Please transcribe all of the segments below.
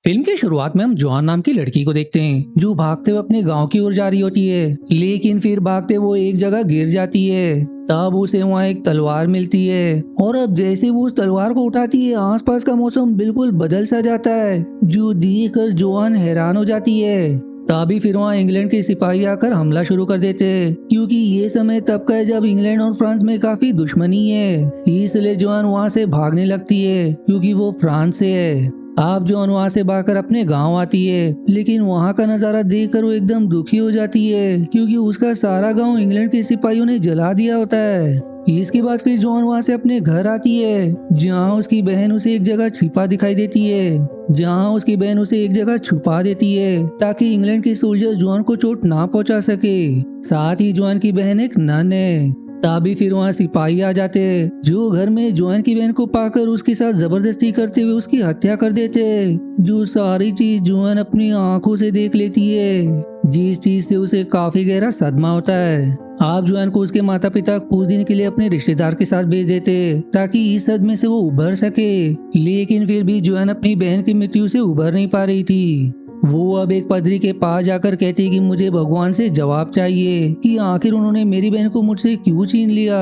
Film की शुरुआत में हम जॉन नाम की लड़की को देखते हैं जो भागते हुए अपने गांव की ओर जा रही होती है। लेकिन फिर भागते वो एक जगह गिर जाती है। तब उसे वहाँ एक तलवार मिलती है और अब जैसे वो उस तलवार को उठाती है आसपास का मौसम बिल्कुल बदल सा जाता है, जो देखकर जॉन हैरान हो जाती है। तभी फिर वहाँ इंग्लैंड के सिपाही आकर हमला शुरू कर देते हैं, क्योंकि ये समय तब का है जब इंग्लैंड और फ्रांस में काफी दुश्मनी है। इसलिए जॉन वहाँ से भागने लगती है क्योंकि वो फ्रांस से है। आप जॉन वहाँ से भागकर अपने गांव आती है, लेकिन वहाँ का नजारा देखकर वो एकदम दुखी हो जाती है क्योंकि उसका सारा गांव इंग्लैंड के सिपाहियों ने जला दिया होता है। इसके बाद फिर जॉन वहाँ से अपने घर आती है, जहाँ उसकी बहन उसे एक जगह छिपा दिखाई देती है। जहाँ उसकी बहन उसे एक जगह छुपा देती है ताकि इंग्लैंड के सोल्जर जॉन को चोट ना पहुंचा सके। साथ ही जॉन की बहन एक नन है। तभी फिर वहाँ सिपाही आ जाते हैं जो घर में जॉन की बहन को पाकर उसके साथ जबरदस्ती करते हुए उसकी हत्या कर देते हैं। जो सारी चीज जॉन अपनी आंखों से देख लेती है, जिस चीज से उसे काफी गहरा सदमा होता है। आप जॉन को उसके माता पिता कुछ दिन के लिए अपने रिश्तेदार के साथ भेज देते ताकि इस सदमे से वो उभर सके। लेकिन फिर भी जॉन अपनी बहन की मृत्यु से उभर नहीं पा रही थी। वो अब एक पादरी के पास जाकर कहती कि मुझे भगवान से जवाब चाहिए कि आखिर उन्होंने मेरी बहन को मुझसे क्यों छीन लिया।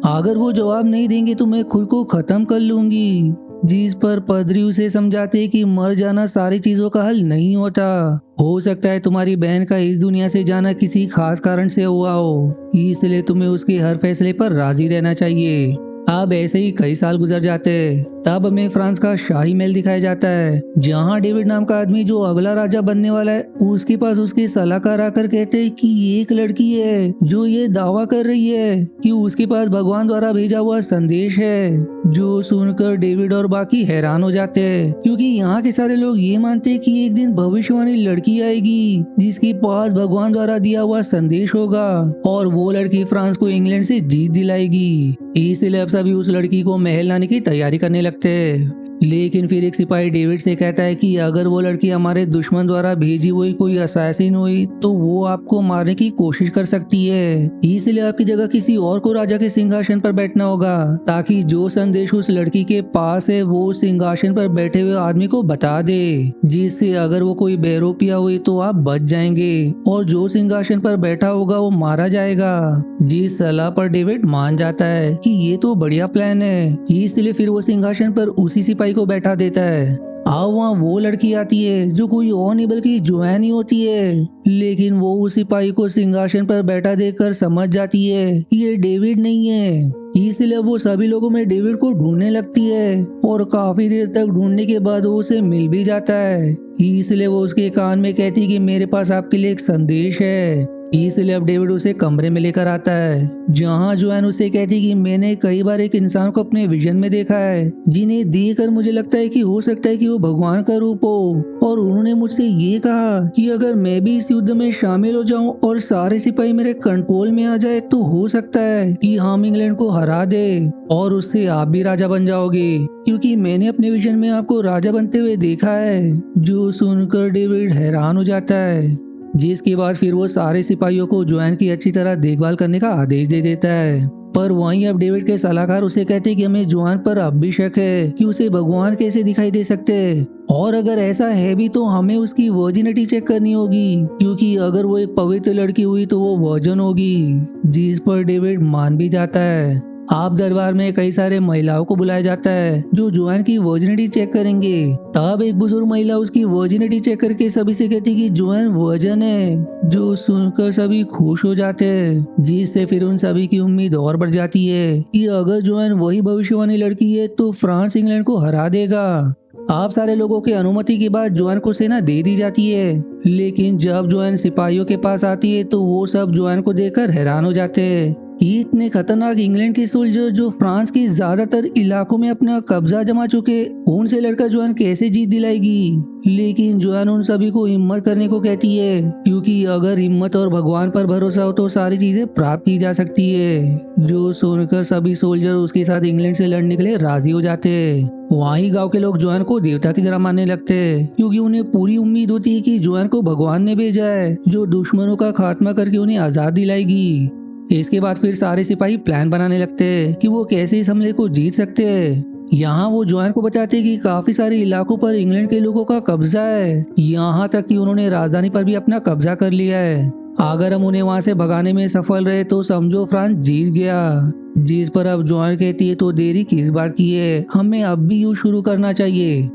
अगर वो जवाब नहीं देंगे तो मैं खुद को खत्म कर लूंगी। जिस पर पादरी उसे समझाते कि मर जाना सारी चीजों का हल नहीं होता। हो सकता है तुम्हारी बहन का इस दुनिया से जाना किसी खास कारण से हुआ हो, इसलिए तुम्हें उसके हर फैसले पर राजी रहना चाहिए। अब ऐसे ही कई साल गुजर जाते हैं। तब हमें फ्रांस का शाही महल दिखाया जाता है, जहाँ डेविड नाम का आदमी जो अगला राजा बनने वाला है उसके पास उसके सलाहकार आकर कहते हैं कि एक लड़की है जो ये दावा कर रही है कि उसके पास भगवान द्वारा भेजा हुआ संदेश है। जो सुनकर डेविड और बाकी हैरान हो जाते हैं, क्योंकि यहाँ के सारे लोग ये मानते हैं कि एक दिन भविष्यवाणी लड़की आएगी जिसके पास भगवान द्वारा दिया हुआ संदेश होगा और वो लड़की फ्रांस को इंग्लैंड से जीत दिलाएगी। इसलिए अब सभी उस लड़की को महल लाने की तैयारी करने लगते हैं। लेकिन फिर एक सिपाही डेविड से कहता है कि अगर वो लड़की हमारे दुश्मन द्वारा भेजी हुई कोई असैसिन हुई तो वो आपको मारने की कोशिश कर सकती है। इसलिए आपकी जगह किसी और को राजा के सिंहासन पर बैठना होगा ताकि जो संदेश उस लड़की के पास है वो उस सिंहासन पर बैठे हुए आदमी को बता दे, जिससे अगर वो कोई बेरोपिया हुई तो आप बच जाएंगे और जो सिंहासन पर बैठा होगा वो मारा जाएगा। जिस सलाह पर डेविड मान जाता है कि ये तो बढ़िया प्लान है, इसलिए फिर वो सिंहासन पर उसी सिपाही को बैठा देता है। आओ वहाँ वो लड़की आती है जो कोई और नहीं बल्कि जोएन ही होती है। लेकिन वो उस सिपाही को सिंहासन पर बैठा देखकर समझ जाती है कि ये डेविड नहीं है। इसलिए वो सभी लोगों में डेविड को ढूंढने लगती है और काफी देर तक ढूंढने के बाद वो उसे मिल भी जाता है। इसलिए वो उसके कान में कहती कि मेरे पास आपके लिए एक संदेश है। इसलिए अब डेविड उसे कमरे में लेकर आता है, जहाँ जोएन उसे कहती कि मैंने कई बार एक इंसान को अपने विजन में देखा है जिन्हें देखकर मुझे लगता है कि हो सकता है कि वो भगवान का रूप हो, और उन्होंने मुझसे ये कहा कि अगर मैं भी इस युद्ध में शामिल हो जाऊं और सारे सिपाही मेरे कंट्रोल में आ जाए तो हो सकता है कि हम इंग्लैंड को हरा दे और उससे आप भी राजा बन जाओगे, क्योंकि मैंने अपने विजन में आपको राजा बनते हुए देखा है। जो सुनकर डेविड हैरान हो जाता है, जिसके बाद फिर वो सारे सिपाहियों को जोएन की अच्छी तरह देखभाल करने का आदेश दे देता है। पर वहीं अब डेविड के सलाहकार उसे कहते हैं कि हमें जोएन पर अब भी शक है कि उसे भगवान कैसे दिखाई दे सकते हैं, और अगर ऐसा है भी तो हमें उसकी वर्जिनिटी चेक करनी होगी, क्योंकि अगर वो एक पवित्र लड़की हुई तो वो वर्जन होगी। जिस पर डेविड मान भी जाता है। आप दरबार में कई सारे महिलाओं को बुलाया जाता है जो जोएन की वर्जिनिटी चेक करेंगे। तब एक बुजुर्ग महिला उसकी वर्जिनिटी चेक करके सभी से कहती कि जोएन वर्जन है। जो सुनकर सभी खुश हो जाते हैं, जिससे फिर उन सभी की उम्मीद और बढ़ जाती है कि अगर जोएन वही भविष्यवाणी लड़की है तो फ्रांस इंग्लैंड को हरा देगा। आप सारे लोगों की अनुमति के बाद जोएन को सेना दे दी जाती है। लेकिन जब जोएन सिपाहियों के पास आती है तो वो सब जोएन को देखकर हैरान हो जाते हैं कि इतने खतरनाक इंग्लैंड के सोल्जर जो फ्रांस के ज्यादातर इलाकों में अपना कब्जा जमा चुके, उनसे लड़कर जोएन कैसे जीत दिलाएगी। लेकिन जोएन उन सभी को हिम्मत करने को कहती है, क्योंकि अगर हिम्मत और भगवान पर भरोसा हो तो सारी चीजें प्राप्त की जा सकती है। जो सुनकर सभी सोल्जर उसके साथ इंग्लैंड से लड़ने के लिए राजी हो जाते हैं। वहीं गांव के लोग जोएन को देवता की तरह मानने लगते हैं, क्योंकि उन्हें पूरी उम्मीद होती है कि जोएन को भगवान ने भेजा है जो दुश्मनों का खात्मा करके उन्हें आजाद दिलाएगी। इसके बाद फिर सारे सिपाही प्लान बनाने लगते हैं कि वो कैसे इस हमले को जीत सकते हैं। यहाँ वो जोआन को बताते कि काफी सारे इलाकों पर इंग्लैंड के लोगों का कब्जा है, यहाँ तक कि उन्होंने राजधानी पर भी अपना कब्जा कर लिया है। अगर हम उन्हें वहां से भगाने में सफल रहे तो समझो फ्रांस जीत गया। जिस पर अब जोआन कहती है तो देरी किस बात की है, हमें अब भी युद्ध शुरू करना चाहिए।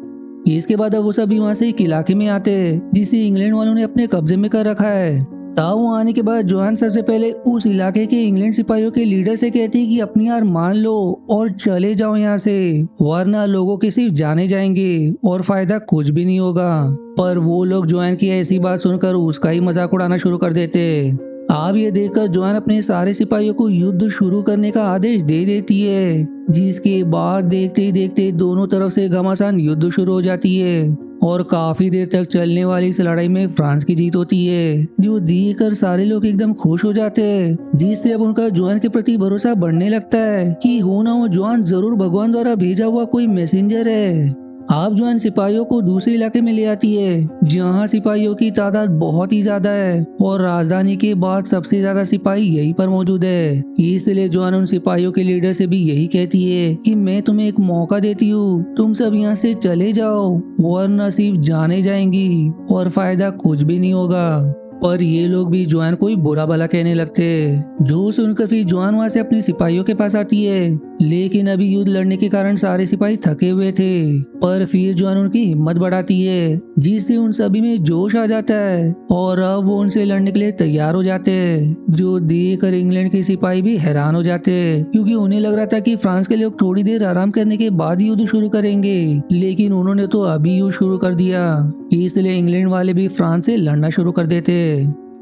इसके बाद अब वो सभी वहां से एक इलाके में आते हैं जिसे इंग्लैंड वालों ने अपने कब्जे में कर रखा है। तब वहां आने के बाद जोआन सबसे पहले उस इलाके के इंग्लैंड सिपाहियों के लीडर से कहती है कि अपनी हार मान लो और चले जाओ यहाँ से, वरना लोगों के सिर्फ जाने जाएंगे और फायदा कुछ भी नहीं होगा। पर वो लोग जोआन की ऐसी बात सुनकर उसका ही मजाक उड़ाना शुरू कर देते। अब ये देखकर जोआन अपने सारे सिपाहियों को युद्ध शुरू करने का आदेश दे देती है, जिसके बाद देखते ही देखते दोनों तरफ से घमासान युद्ध शुरू हो जाती है और काफी देर तक चलने वाली इस लड़ाई में फ्रांस की जीत होती है, जो देखकर सारे लोग एकदम खुश हो जाते हैं, जिससे अब उनका जोआन के प्रति भरोसा बढ़ने लगता है कि हो ना हो जोआन जरूर भगवान द्वारा भेजा हुआ कोई मैसेंजर है। आप जोआन सिपाहियों को दूसरे इलाके में ले आती है, जहां सिपाहियों की तादाद बहुत ही ज्यादा है और राजधानी के बाद सबसे ज्यादा सिपाही यहीं पर मौजूद है। इसलिए जोआन उन सिपाहियों के लीडर से भी यही कहती है कि मैं तुम्हें एक मौका देती हूँ, तुम सब यहाँ से चले जाओ, वरना सिर्फ जाने जाएंगी और फायदा कुछ भी नहीं होगा। पर ये लोग भी जोआन को ही बुरा भला कहने लगते, जो सुनकर फिर जोआन वहां से अपने सिपाहियों के पास आती है। लेकिन अभी युद्ध लड़ने के कारण सारे सिपाही थके हुए थे, पर फिर जोआन उनकी हिम्मत बढ़ाती है, जिससे उन सभी में जोश आ जाता है और अब वो उनसे लड़ने के लिए तैयार हो जाते हैं, जो देखकर इंग्लैंड के सिपाही भी हैरान हो जाते हैं, क्योंकि उन्हें लग रहा था कि फ्रांस के लोग थोड़ी देर आराम करने के बाद युद्ध शुरू करेंगे, लेकिन उन्होंने तो अभी युद्ध शुरू कर दिया। इसलिए इंग्लैंड वाले भी फ्रांस से लड़ना शुरू कर देते।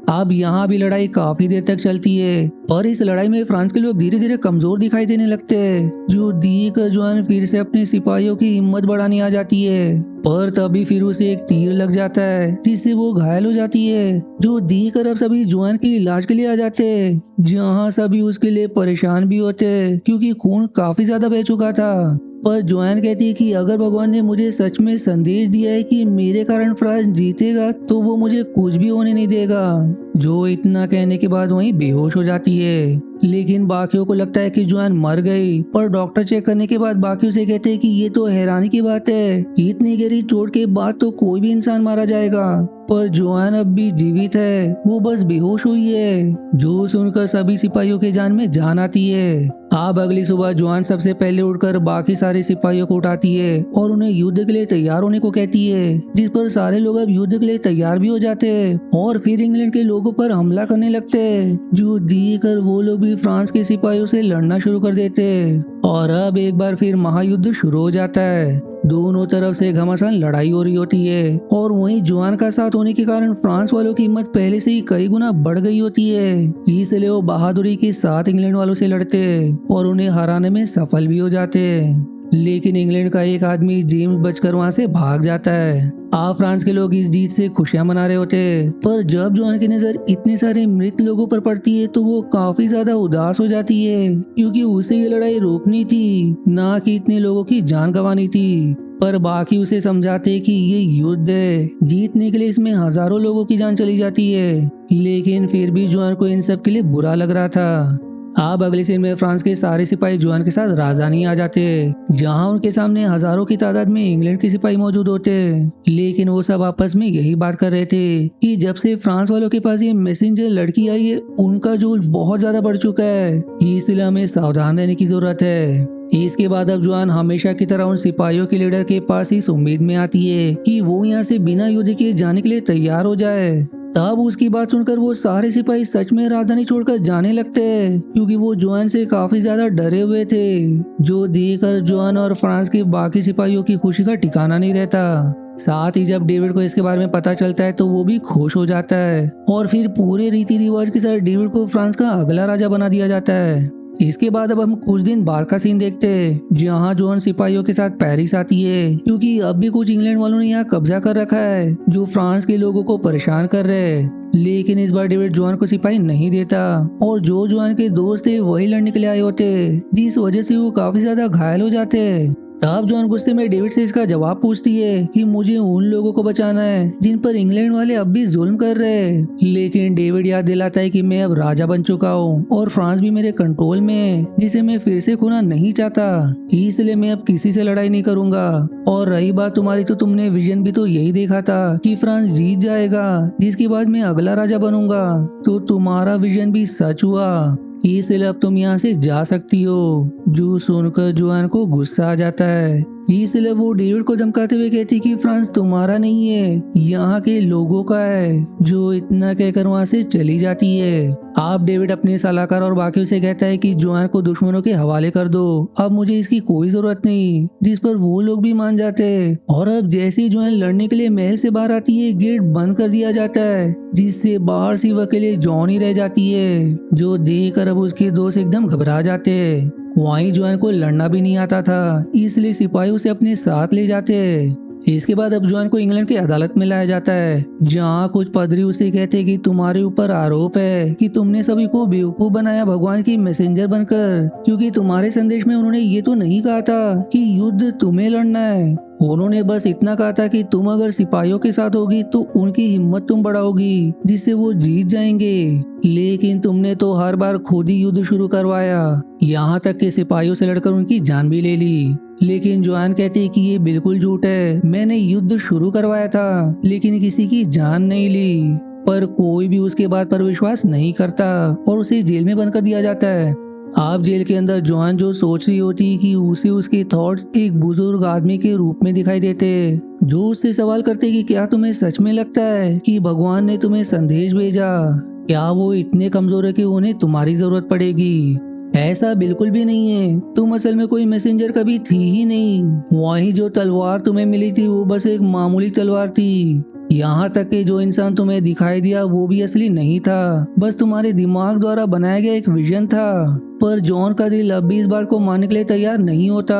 अब यहाँ भी लड़ाई काफी देर तक चलती है, पर इस लड़ाई में फ्रांस के लोग धीरे धीरे कमजोर दिखाई देने लगते हैं, जो देखकर जोआन फिर से अपने सिपाहियों की हिम्मत बढ़ाने आ जाती है। पर तभी फिर उसे एक तीर लग जाता है, जिससे वो घायल हो जाती है, जो देखकर अब सभी जोआन के इलाज के लिए आ जाते हैं, जहाँ सभी उसके लिए परेशान भी होते हैं, क्योंकि खून काफी ज्यादा बह चुका था। पर जोआन कहती है कि अगर भगवान ने मुझे सच में संदेश दिया है कि मेरे कारण फ्रांस जीतेगा, तो वो मुझे कुछ भी होने नहीं देगा। जो इतना कहने के बाद वहीं बेहोश हो जाती है। लेकिन बाकियों को लगता है कि जोआन मर गई, पर डॉक्टर चेक करने के बाद बाकियों से कहते हैं कि ये तो हैरानी की बात है, इतनी गहरी चोट के बाद तो कोई भी इंसान मारा जाएगा, पर जोआन अब भी जीवित है, वो बस बेहोश हुई है। जो सुनकर सभी सिपाहियों के जान में जान आती है। अब अगली सुबह जोआन सबसे पहले उठकर बाकी सारे सिपाहियों को उठाती है और उन्हें युद्ध के लिए तैयार होने को कहती है, जिस पर सारे लोग अब युद्ध के लिए तैयार भी हो जाते हैं और फिर इंग्लैंड के लोगों पर हमला करने लगते हैं, जो देखकर वो लोग भी फ्रांस के सिपाहियों से लड़ना शुरू कर देते हैं और अब एक बार फिर महायुद्ध शुरू हो जाता है। दोनों तरफ से घमासान लड़ाई हो रही होती है और वहीं जोआन का साथ होने के कारण फ्रांस वालों की हिम्मत पहले से ही कई गुना बढ़ गई होती है। इसलिए वो बहादुरी के साथ इंग्लैंड वालों से लड़ते और उन्हें हराने में सफल भी हो जाते हैं। लेकिन इंग्लैंड का एक आदमी जेम्स बचकर वहां से भाग जाता है। आप फ्रांस के लोग इस जीत से खुशियां मना रहे होते, पर जब जोआन की नजर इतने सारे मृत लोगों पर पड़ती है तो वो काफी ज्यादा उदास हो जाती है, क्योंकि उसे ये लड़ाई रोकनी थी, ना कि इतने लोगों की जान गंवानी थी। पर बाकी उसे समझाते कि ये युद्ध है, जीतने के लिए इसमें हजारों लोगों की जान चली जाती है। लेकिन फिर भी जोआन को इन सब के लिए बुरा लग रहा था। अब अगले सीन में फ्रांस के सारे सिपाही जोआन के साथ राजधानी आ जाते, जहां उनके सामने हजारों की तादाद में इंग्लैंड के सिपाही मौजूद होते। लेकिन वो सब आपस में यही बात कर रहे थे कि जब से फ्रांस वालों के पास ये मैसेंजर लड़की आई है, उनका जोश बहुत ज्यादा बढ़ चुका है, इसलिए हमें सावधान रहने की जरूरत है। इसके बाद अब जोआन हमेशा की तरह उन सिपाहियों के लीडर के पास इस उम्मीद में आती है कि वो यहाँ से बिना युद्ध के जाने के लिए तैयार हो जाए। तब उसकी बात सुनकर वो सारे सिपाही सच में राजधानी छोड़कर जाने लगते हैं, क्योंकि वो जोआन से काफी ज्यादा डरे हुए थे, जो देखकर जोआन और फ्रांस के बाकी सिपाहियों की खुशी का ठिकाना नहीं रहता। साथ ही जब डेविड को इसके बारे में पता चलता है तो वो भी खुश हो जाता है और फिर पूरे रीति रिवाज के साथ डेविड को फ्रांस का अगला राजा बना दिया जाता है। इसके बाद अब हम कुछ दिन बाद का सीन देखते हैं, जहाँ जोआन सिपाहियों के साथ पेरिस आती है, क्योंकि अब भी कुछ इंग्लैंड वालों ने यहाँ कब्जा कर रखा है, जो फ्रांस के लोगों को परेशान कर रहे हैं। लेकिन इस बार डेविड जोआन को सिपाही नहीं देता और जो जोआन के दोस्त थे वही लड़ने के लिए आए होते, जिस वजह से वो काफी ज्यादा घायल हो जाते हैं। तब जॉन गुस्से में डेविड से इसका जवाब पूछती है कि मुझे उन लोगों को बचाना है जिन पर इंग्लैंड वाले अब भी जुल्म कर रहे हैं। लेकिन डेविड याद दिलाता है कि मैं अब राजा बन चुका हूँ और फ्रांस भी मेरे कंट्रोल में है, जिसे मैं फिर से खोना नहीं चाहता, इसलिए मैं अब किसी से लड़ाई नहीं करूंगा। और रही बात तुम्हारी, तो तुमने विजन भी तो यही देखा था कि फ्रांस जीत जाएगा, जिसके बाद मैं अगला राजा बनूंगा। तो तुम्हारा विजन भी सच हुआ, इसलिए अब तुम यहाँ से जा सकती हो। जो सुनकर जोआन को गुस्सा आ जाता है, इसलिए वो डेविड को धमकाते हुए कहती कि फ्रांस तुम्हारा नहीं है, यहाँ के लोगों का है। जो इतना कहकर वहाँ से चली जाती है। आप डेविड अपने सलाहकार और बाकियों से कहता है कि जोआन को दुश्मनों के हवाले कर दो, अब मुझे इसकी कोई जरूरत नहीं, जिस पर वो लोग भी मान जाते हैं। और अब जैसे ही जोआन लड़ने के लिए महल से बाहर आती है, गेट बंद कर दिया जाता है, जिससे बाहर सिर्फ अकेले जॉन ही रह जाती है, जो देखकर अब उसके दोस्त एकदम घबरा जाते हैं। वहीं जोआन को लड़ना भी नहीं आता था, इसलिए सिपाही उसे अपने साथ ले जाते हैं। इसके बाद अब जोआन को इंग्लैंड की अदालत में लाया जाता है, जहाँ कुछ पादरी उसे कहते हैं कि तुम्हारे ऊपर आरोप है कि तुमने सभी को बेवकूफ बनाया भगवान की मैसेंजर बनकर, क्योंकि तुम्हारे संदेश में उन्होंने ये तो नहीं कहा था कि युद्ध तुम्हें लड़ना है। उन्होंने बस इतना कहा था कि तुम अगर सिपाहियों के साथ होगी तो उनकी हिम्मत तुम बढ़ाओगी, जिससे वो जीत जाएंगे। लेकिन तुमने तो हर बार खुद ही युद्ध शुरू करवाया, यहाँ तक कि सिपाहियों से लड़कर उनकी जान भी ले ली। लेकिन जोआन कहती है कि ये बिल्कुल झूठ है, मैंने युद्ध शुरू करवाया था लेकिन किसी की जान नहीं ली। पर कोई भी उसके बात पर विश्वास नहीं करता और उसे जेल में बंद कर दिया जाता है। आप जेल के अंदर जोआन जो सोच रही होती कि उसे उसके थॉट्स एक बुजुर्ग आदमी के रूप में दिखाई देते, जो उससे सवाल करते कि क्या तुम्हें सच में लगता है कि भगवान ने तुम्हें संदेश भेजा? क्या वो इतने कमजोर है कि उन्हें तुम्हारी जरूरत पड़ेगी? ऐसा बिल्कुल भी नहीं है, तुम असल में कोई मैसेंजर कभी थी ही नहीं। वही जो तलवार तुम्हें मिली थी वो बस एक मामूली तलवार थी। यहाँ तक कि जो इंसान तुम्हें दिखाई दिया वो भी असली नहीं था, बस तुम्हारे दिमाग द्वारा बनाया गया एक विजन था। पर जॉन का दिल अब भी इस बात को मानने के लिए तैयार नहीं होता।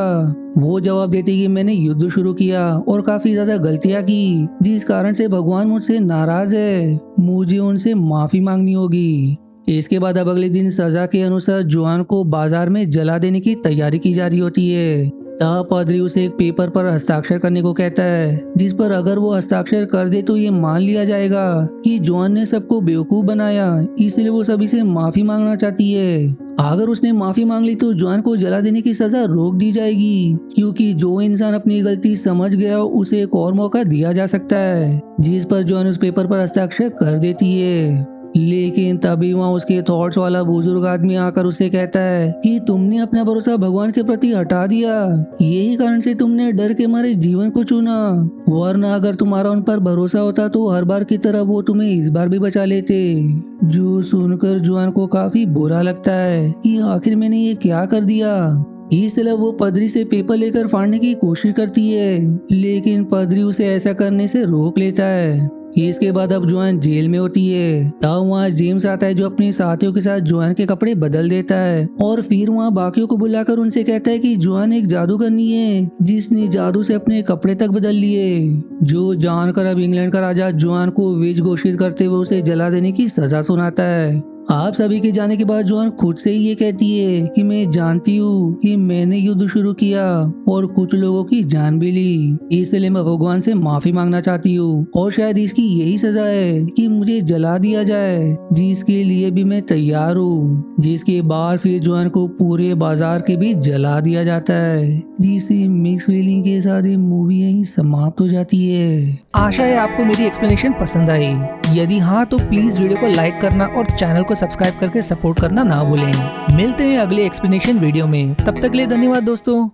वो जवाब देती कि मैंने युद्ध शुरू किया और काफी ज्यादा गलतियां की, जिस कारण से भगवान मुझसे नाराज है, मुझे उनसे माफी मांगनी होगी। इसके बाद अब अगले दिन सजा के अनुसार जोआन को बाजार में जला देने की तैयारी की जा रही होती है। तब पादरी उसे एक पेपर पर हस्ताक्षर करने को कहता है, जिस पर अगर वो हस्ताक्षर कर दे तो ये मान लिया जाएगा कि जोआन ने सबको बेवकूफ बनाया, इसलिए वो सभी से माफी मांगना चाहती है। अगर उसने माफी मांग ली तो जोआन को जला देने की सजा रोक दी जाएगी, क्योंकि जो इंसान अपनी गलती समझ गया उसे एक और मौका दिया जा सकता है, जिस पर जोआन उस पेपर पर हस्ताक्षर कर देती है। लेकिन तभी वहाँ उसके थॉट्स वाला बुजुर्ग आदमी आकर उसे कहता है कि तुमने अपना भरोसा भगवान के प्रति हटा दिया, यही कारण से तुमने डर के मारे जीवन को चुना, वरना अगर तुम्हारा उन पर भरोसा होता तो हर बार की तरह वो तुम्हें इस बार भी बचा लेते। जो सुनकर जोआन को काफी बुरा लगता है कि आखिर मैंने ये क्या कर दिया। इसलिए वो पदरी से पेपर लेकर फाड़ने की कोशिश करती है, लेकिन पदरी उसे ऐसा करने से रोक लेता है। इसके बाद अब जोआन जेल में होती है। तब वहाँ जेम्स आता है, जो अपने साथियों के साथ जोआन के कपड़े बदल देता है और फिर वहाँ बाकियों को बुलाकर उनसे कहता है कि जोआन एक जादूगरनी है, जिसने जादू से अपने कपड़े तक बदल लिए। जो जानकर अब इंग्लैंड का राजा जोआन को विज घोषित करते हुए उसे जला देने की सजा सुनाता है। आप सभी के जाने के बाद जोआन खुद से ही ये कहती है कि मैं जानती हूँ कि मैंने युद्ध शुरू किया और कुछ लोगों की जान भी ली, इसलिए मैं भगवान से माफी मांगना चाहती हूँ और शायद इसकी यही सजा है कि मुझे जला दिया जाए, जिसके लिए भी मैं तैयार हूँ। जिसके बाद फिर जोआन को पूरे बाजार के बीच जला दिया जाता है, जिससे मिक्स फीलिंग के साथ ये मूवी यहीं समाप्त हो जाती है। आशा है आपको मेरी एक्सप्लेनेशन पसंद आई। यदि हाँ तो प्लीज वीडियो को लाइक करना और चैनल को सब्सक्राइब करके सपोर्ट करना ना भूलें। मिलते हैं अगले एक्सप्लेनेशन वीडियो में, तब तक के लिए धन्यवाद दोस्तों।